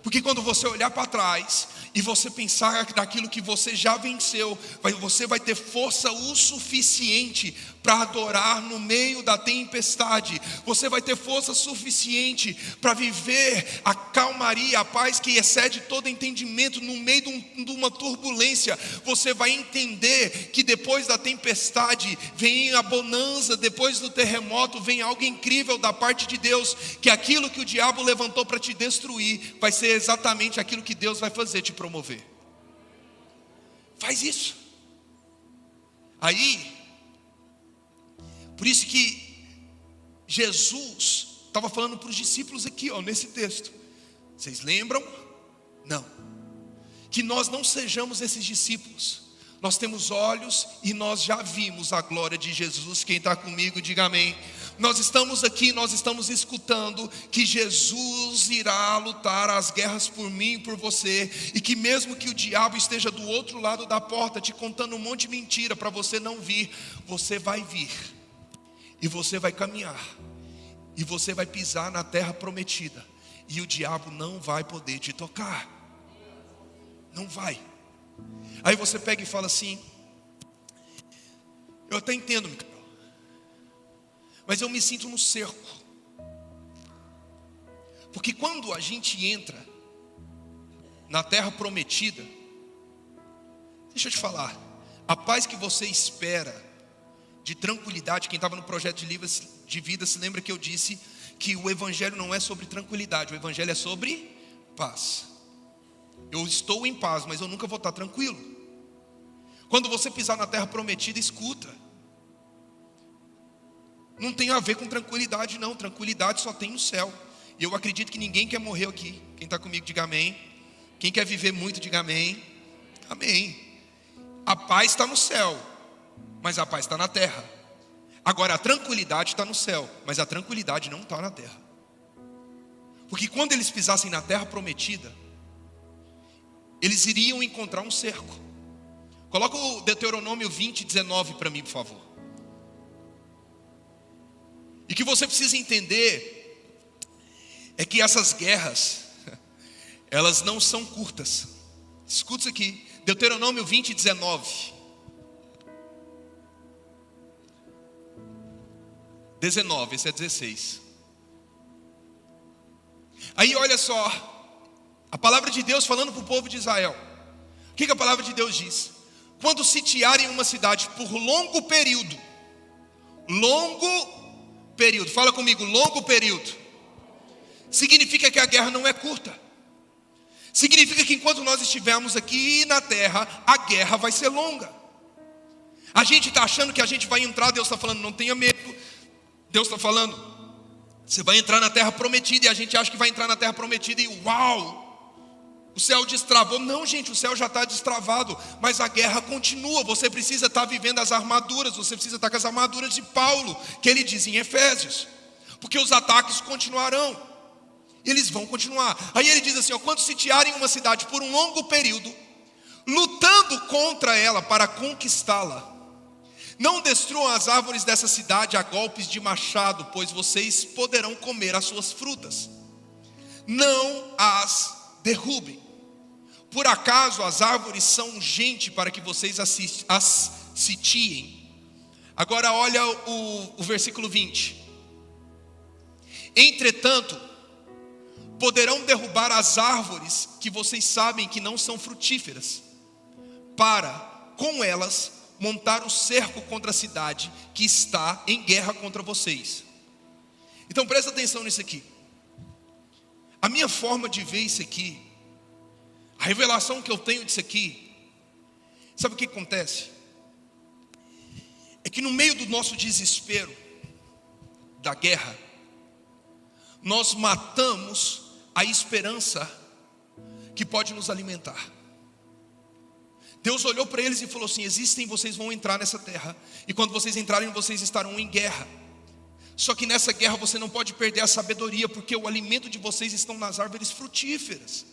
Porque quando você olhar para trás e você pensar naquilo que você já venceu, você vai ter força o suficiente para adorar no meio da tempestade. Você vai ter força suficiente para viver a calmaria, a paz que excede todo entendimento no meio de uma turbulência. Você vai entender que depois da tempestade vem a bonança, depois do terremoto vem algo incrível da parte de Deus, que aquilo que o diabo levantou para te destruir vai ser exatamente aquilo que Deus vai fazer te promover. Faz isso. Aí, por isso que Jesus estava falando para os discípulos aqui, nesse texto. Vocês lembram? Não. Que nós não sejamos esses discípulos. Nós temos olhos e nós já vimos a glória de Jesus. Quem está comigo, diga amém. Nós estamos aqui, nós estamos escutando que Jesus irá lutar as guerras por mim e por você, e que mesmo que o diabo esteja do outro lado da porta te contando um monte de mentira para você não vir, você vai vir, e você vai caminhar, e você vai pisar na terra prometida, e o diabo não vai poder te tocar. Não vai. Aí você pega e fala assim: eu até entendo, Micael, mas eu me sinto no cerco. Porque quando a gente entra na terra prometida, deixa eu te falar, a paz que você espera de tranquilidade, quem estava no projeto de vida se lembra que eu disse que o evangelho não é sobre tranquilidade, o evangelho é sobre paz. Eu estou em paz, mas eu nunca vou estar tranquilo. Quando você pisar na terra prometida, escuta. Não tem a ver com tranquilidade não, tranquilidade só tem no céu. E eu acredito que ninguém quer morrer aqui. Quem está comigo, diga amém. Quem quer viver muito, diga amém. Amém. A paz está no céu, mas a paz está na terra. Agora a tranquilidade está no céu, mas a tranquilidade não está na terra. Porque quando eles pisassem na terra prometida, eles iriam encontrar um cerco. Coloca o Deuteronômio 20:19 para mim, por favor. E que você precisa entender é que essas guerras, elas não são curtas. Escuta isso aqui, Deuteronômio 20:19. 19, esse é 16. Aí olha só, a palavra de Deus falando para o povo de Israel. O que a palavra de Deus diz? Quando sitiarem uma cidade por longo período, fala comigo, longo período, significa que a guerra não é curta. Significa que enquanto nós estivermos aqui na terra, a guerra vai ser longa. A gente está achando que a gente vai entrar, Deus está falando, não tenha medo. Deus está falando, você vai entrar na terra prometida, e a gente acha que vai entrar na terra prometida e uau, o céu destravou. Não, gente, o céu já está destravado, mas a guerra continua. Você precisa estar vivendo as armaduras, você precisa estar com as armaduras de Paulo, que ele diz em Efésios, porque os ataques continuarão, eles vão continuar. Aí ele diz assim, quando sitiarem uma cidade por um longo período, lutando contra ela para conquistá-la, não destruam as árvores dessa cidade a golpes de machado, pois vocês poderão comer as suas frutas. Não as derrubem. Por acaso as árvores são gente para que vocês as sitiem? Agora olha o versículo 20. Entretanto, poderão derrubar as árvores que vocês sabem que não são frutíferas, para, com elas, montar o cerco contra a cidade que está em guerra contra vocês. Então presta atenção nisso aqui. A minha forma de ver isso aqui, a revelação que eu tenho disso aqui, sabe o que acontece? É que no meio do nosso desespero, da guerra, nós matamos a esperança que pode nos alimentar. Deus olhou para eles e falou assim, vocês vão entrar nessa terra, e quando vocês entrarem, vocês estarão em guerra. Só que nessa guerra você não pode perder a sabedoria, porque o alimento de vocês estão nas árvores frutíferas.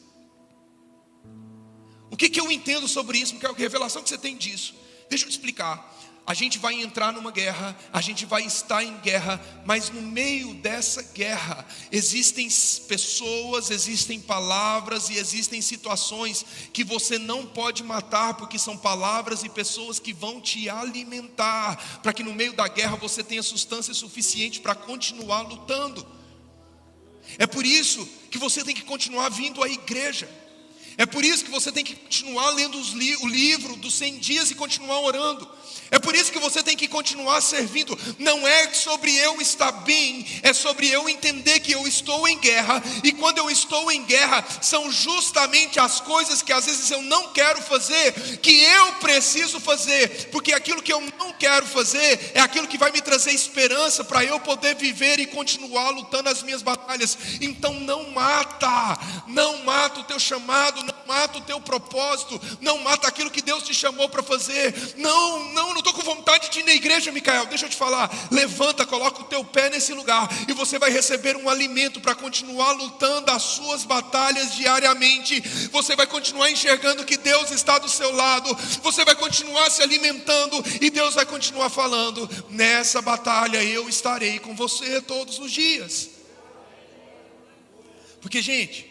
O que eu entendo sobre isso? Porque a revelação que você tem disso. Deixa eu te explicar. A gente vai entrar numa guerra, a gente vai estar em guerra, mas no meio dessa guerra existem pessoas, existem palavras e existem situações que você não pode matar, porque são palavras e pessoas que vão te alimentar, para que no meio da guerra você tenha substância suficiente para continuar lutando. É por isso que você tem que continuar vindo à igreja. É por isso que você tem que continuar lendo o livro dos 100 dias e continuar orando. É por isso que você tem que continuar servindo. Não é sobre eu estar bem, é sobre eu entender que eu estou em guerra. E quando eu estou em guerra, são justamente as coisas que às vezes eu não quero fazer, que eu preciso fazer. Porque aquilo que eu não quero fazer é aquilo que vai me trazer esperança para eu poder viver e continuar lutando as minhas batalhas. Então não mata o teu chamado, não mata o teu propósito, não mata aquilo que Deus te chamou para fazer. Não estou com vontade de ir na igreja, Micael. Deixa eu te falar, levanta, coloca o teu pé nesse lugar e você vai receber um alimento para continuar lutando as suas batalhas diariamente. Você vai continuar enxergando que Deus está do seu lado, você vai continuar se alimentando e Deus vai continuar falando: nessa batalha eu estarei com você todos os dias. Porque, gente,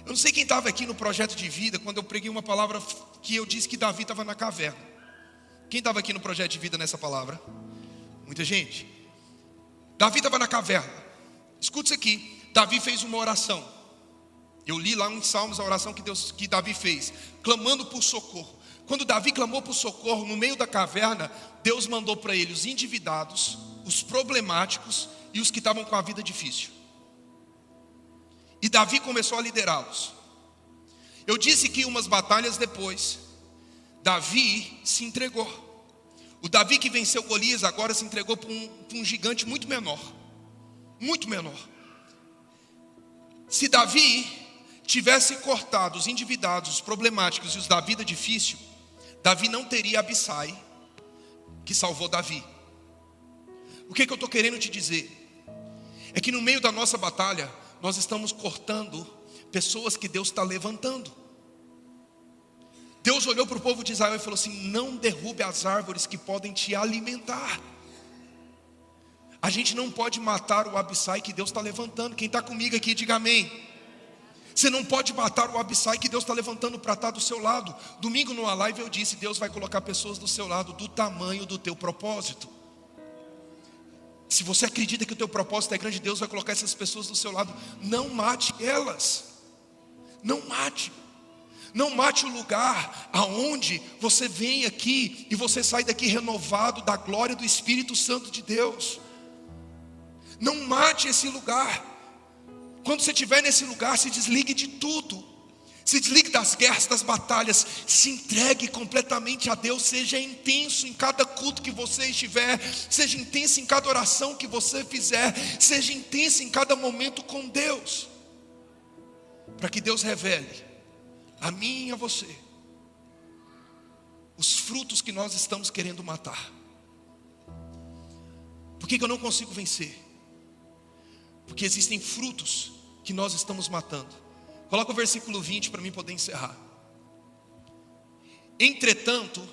eu não sei quem estava aqui no projeto de vida quando eu preguei uma palavra que eu disse que Davi estava na caverna. Quem estava aqui no projeto de vida nessa palavra? Muita gente. Davi estava na caverna. Escuta isso aqui. Davi fez uma oração. Eu li lá em Salmos a oração que Davi fez, clamando por socorro. Quando Davi clamou por socorro no meio da caverna, Deus mandou para ele os endividados, os problemáticos e os que estavam com a vida difícil. E Davi começou a liderá-los. Eu disse que umas batalhas depois, Davi se entregou. O Davi que venceu Golias agora se entregou para um gigante muito menor. Muito menor. Se Davi tivesse cortado os endividados, os problemáticos e os da vida difícil, Davi não teria Abissai, que salvou Davi. O que eu estou querendo te dizer? É que no meio da nossa batalha, nós estamos cortando pessoas que Deus está levantando. Deus olhou para o povo de Israel e falou assim: não derrube as árvores que podem te alimentar. A gente não pode matar o Abissai que Deus está levantando. Quem está comigo aqui, diga amém. Você não pode matar o Abissai que Deus está levantando para estar do seu lado. Domingo numa live eu disse: Deus vai colocar pessoas do seu lado do tamanho do teu propósito. Se você acredita que o teu propósito é grande, Deus vai colocar essas pessoas do seu lado. Não mate elas. Não mate. Não mate o lugar aonde você vem aqui e você sai daqui renovado da glória do Espírito Santo de Deus. Não mate esse lugar. Quando você estiver nesse lugar, se desligue de tudo. Se desligue das guerras, das batalhas. Se entregue completamente a Deus. Seja intenso em cada culto que você estiver. Seja intenso em cada oração que você fizer. Seja intenso em cada momento com Deus, para que Deus revele a mim e a você os frutos que nós estamos querendo matar. Por que eu não consigo vencer? Porque existem frutos que nós estamos matando. Coloca o versículo 20 para mim poder encerrar. Entretanto,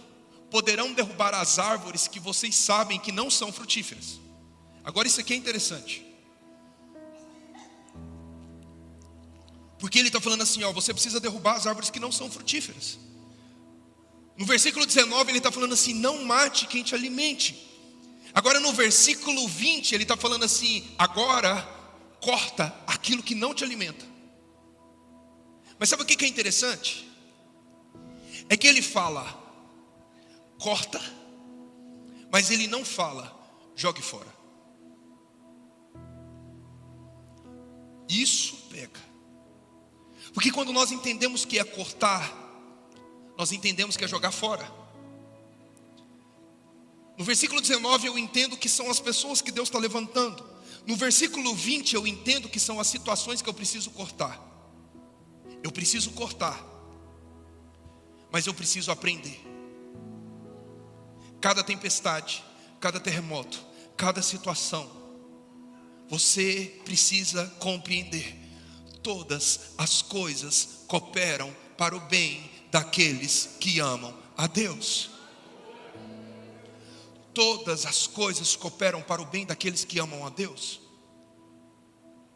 poderão derrubar as árvores que vocês sabem que não são frutíferas. Agora isso aqui é interessante. Porque ele está falando assim, você precisa derrubar as árvores que não são frutíferas. No versículo 19 ele está falando assim: não mate quem te alimente. Agora no versículo 20 ele está falando assim: agora corta aquilo que não te alimenta. Mas sabe o que é interessante? É que ele fala, corta, mas ele não fala, jogue fora. Isso pega. Porque quando nós entendemos que é cortar, nós entendemos que é jogar fora. No versículo 19 eu entendo que são as pessoas que Deus está levantando. No versículo 20 eu entendo que são as situações que eu preciso cortar. Eu preciso cortar, mas eu preciso aprender. Cada tempestade, cada terremoto, cada situação, você precisa compreender: todas as coisas cooperam para o bem daqueles que amam a Deus. Todas as coisas cooperam para o bem daqueles que amam a Deus.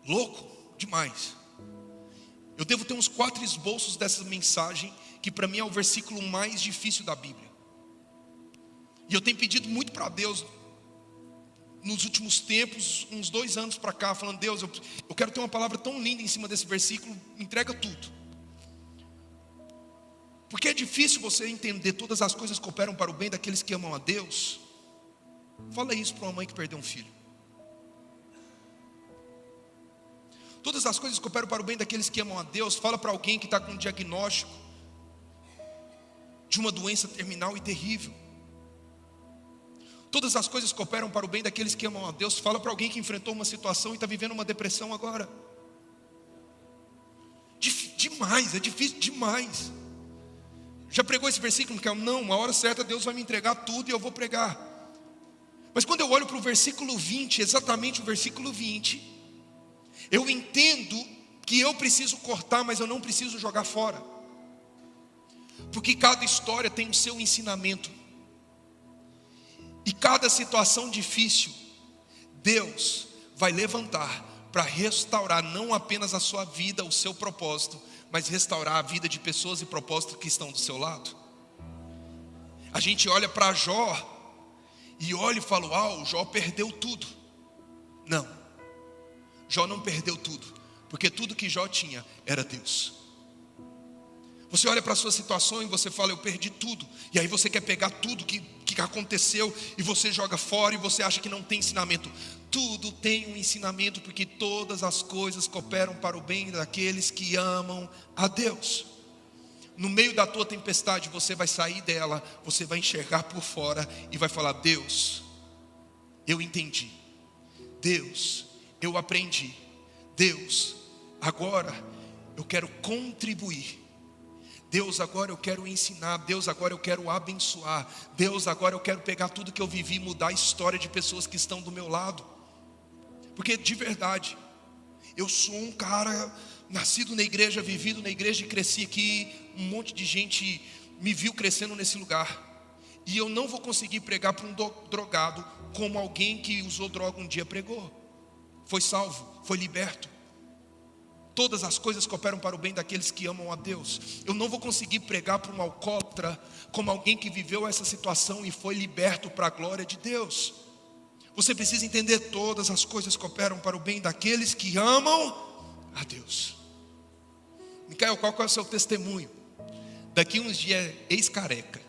Louco demais. Eu devo ter uns 4 esboços dessa mensagem, que para mim é o versículo mais difícil da Bíblia. E eu tenho pedido muito para Deus nos últimos tempos, uns 2 anos para cá, falando: Deus, eu quero ter uma palavra tão linda em cima desse versículo, entrega tudo. Porque é difícil você entender todas as coisas cooperam para o bem daqueles que amam a Deus. Fala isso para uma mãe que perdeu um filho. Todas as coisas cooperam para o bem daqueles que amam a Deus. Fala para alguém que está com um diagnóstico de uma doença terminal e terrível. Todas as coisas cooperam para o bem daqueles que amam a Deus. Fala para alguém que enfrentou uma situação e está vivendo uma depressão agora. Demais, é difícil demais. Já pregou esse versículo? Não, a hora certa Deus vai me entregar tudo e eu vou pregar. Mas quando eu olho para o versículo 20, exatamente o versículo 20, eu entendo que eu preciso cortar, mas eu não preciso jogar fora. Porque cada história tem o seu ensinamento. E cada situação difícil, Deus vai levantar para restaurar não apenas a sua vida, o seu propósito, mas restaurar a vida de pessoas e propósitos que estão do seu lado. A gente olha para Jó e olha e fala: o Jó perdeu tudo. Não, Jó não perdeu tudo, porque tudo que Jó tinha era Deus. Você olha para a sua situação e você fala: eu perdi tudo. E aí você quer pegar tudo que aconteceu e você joga fora e você acha que não tem ensinamento. Tudo tem um ensinamento, porque todas as coisas cooperam para o bem daqueles que amam a Deus. No meio da tua tempestade, você vai sair dela, você vai enxergar por fora e vai falar: Deus, eu entendi. Deus, eu aprendi. Deus, agora eu quero contribuir. Deus, agora eu quero ensinar. Deus, agora eu quero abençoar. Deus, agora eu quero pegar tudo que eu vivi e mudar a história de pessoas que estão do meu lado. Porque de verdade, eu sou um cara nascido na igreja, vivido na igreja e cresci aqui. Um monte de gente me viu crescendo nesse lugar. E eu não vou conseguir pregar para um drogado como alguém que usou droga um dia pregou. Foi salvo, foi liberto. Todas as coisas cooperam para o bem daqueles que amam a Deus. Eu não vou conseguir pregar para um alcoólatra como alguém que viveu essa situação e foi liberto para a glória de Deus. Você precisa entender: todas as coisas cooperam para o bem daqueles que amam a Deus. Micael, qual é o seu testemunho? Daqui uns dias, ex-careca.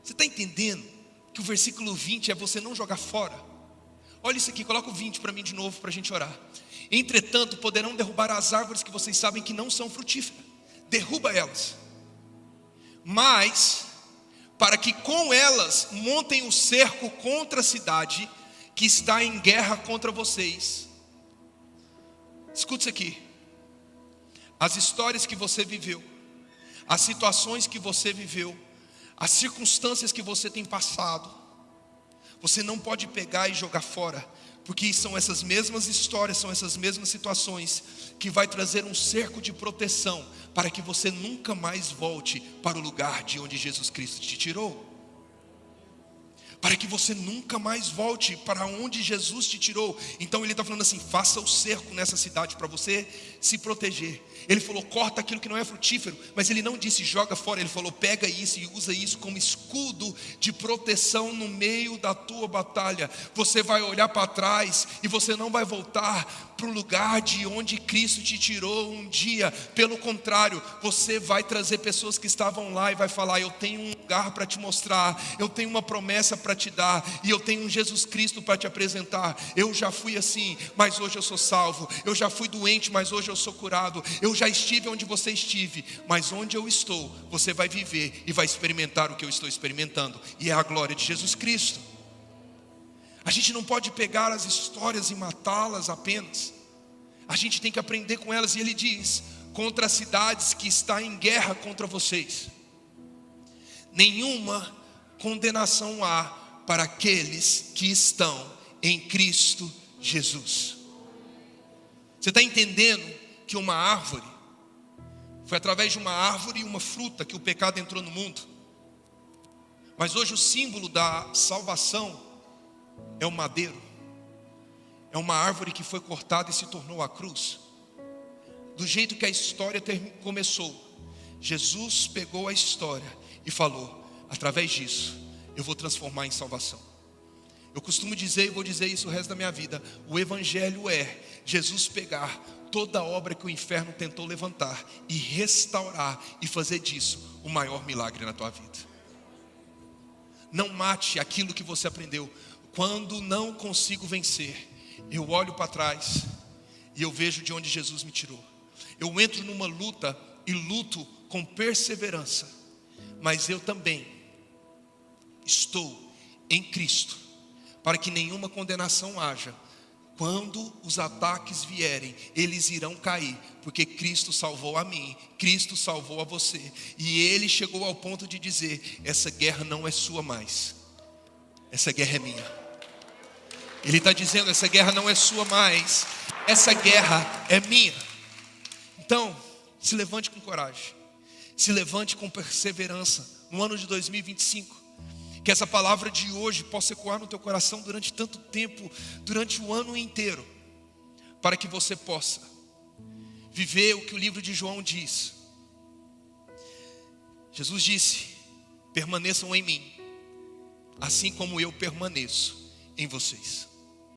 Você está entendendo que o versículo 20 é você não jogar fora? Olha isso aqui, coloca o 20 para mim de novo para a gente orar. Entretanto, poderão derrubar as árvores que vocês sabem que não são frutíferas. Derruba elas. Mas, para que com elas montem o cerco contra a cidade que está em guerra contra vocês. Escute isso aqui. As histórias que você viveu, as situações que você viveu, as circunstâncias que você tem passado, você não pode pegar e jogar fora, porque são essas mesmas histórias, são essas mesmas situações que vai trazer um cerco de proteção para que você nunca mais volte para o lugar de onde Jesus Cristo te tirou. Para que você nunca mais volte para onde Jesus te tirou. Então ele está falando assim: faça o cerco nessa cidade para você se proteger. Ele falou: corta aquilo que não é frutífero. Mas ele não disse joga fora. Ele falou: pega isso e usa isso como escudo de proteção no meio da tua batalha. Você vai olhar para trás e você não vai voltar para o lugar de onde Cristo te tirou um dia. Pelo contrário, você vai trazer pessoas que estavam lá e vai falar: eu tenho um lugar para te mostrar, eu tenho uma promessa para te dar, e eu tenho um Jesus Cristo para te apresentar. Eu já fui assim, mas hoje eu sou salvo. Eu já fui doente, mas hoje eu sou curado. Eu já estive onde você estive, mas onde eu estou, você vai viver e vai experimentar o que eu estou experimentando, e é a glória de Jesus Cristo. A gente não pode pegar as histórias e matá-las apenas. A gente tem que aprender com elas. E ele diz: contra as cidades que está em guerra contra vocês, nenhuma condenação há para aqueles que estão em Cristo Jesus. Você está entendendo que uma árvore Foi através de uma árvore e uma fruta que o pecado entrou no mundo. Mas hoje o símbolo da salvação é o madeiro. É uma árvore que foi cortada e se tornou a cruz. Do jeito que a história começou, Jesus pegou a história e falou: através disso, eu vou transformar em salvação. Eu costumo dizer, e vou dizer isso o resto da minha vida, o evangelho é Jesus pegar toda a obra que o inferno tentou levantar e restaurar e fazer disso o maior milagre na tua vida. Não mate aquilo que você aprendeu. Quando não consigo vencer, eu olho para trás e eu vejo de onde Jesus me tirou. Eu entro numa luta e luto com perseverança, mas eu também estou em Cristo, para que nenhuma condenação haja. Quando os ataques vierem, eles irão cair, porque Cristo salvou a mim, Cristo salvou a você. E Ele chegou ao ponto de dizer: essa guerra não é sua mais, essa guerra é minha. Ele está dizendo: essa guerra não é sua mais, essa guerra é minha. Então, se levante com coragem, se levante com perseverança no ano de 2025. Que essa palavra de hoje possa ecoar no teu coração durante tanto tempo, durante o ano inteiro, para que você possa viver o que o livro de João diz. Jesus disse: permaneçam em mim, assim como eu permaneço em vocês.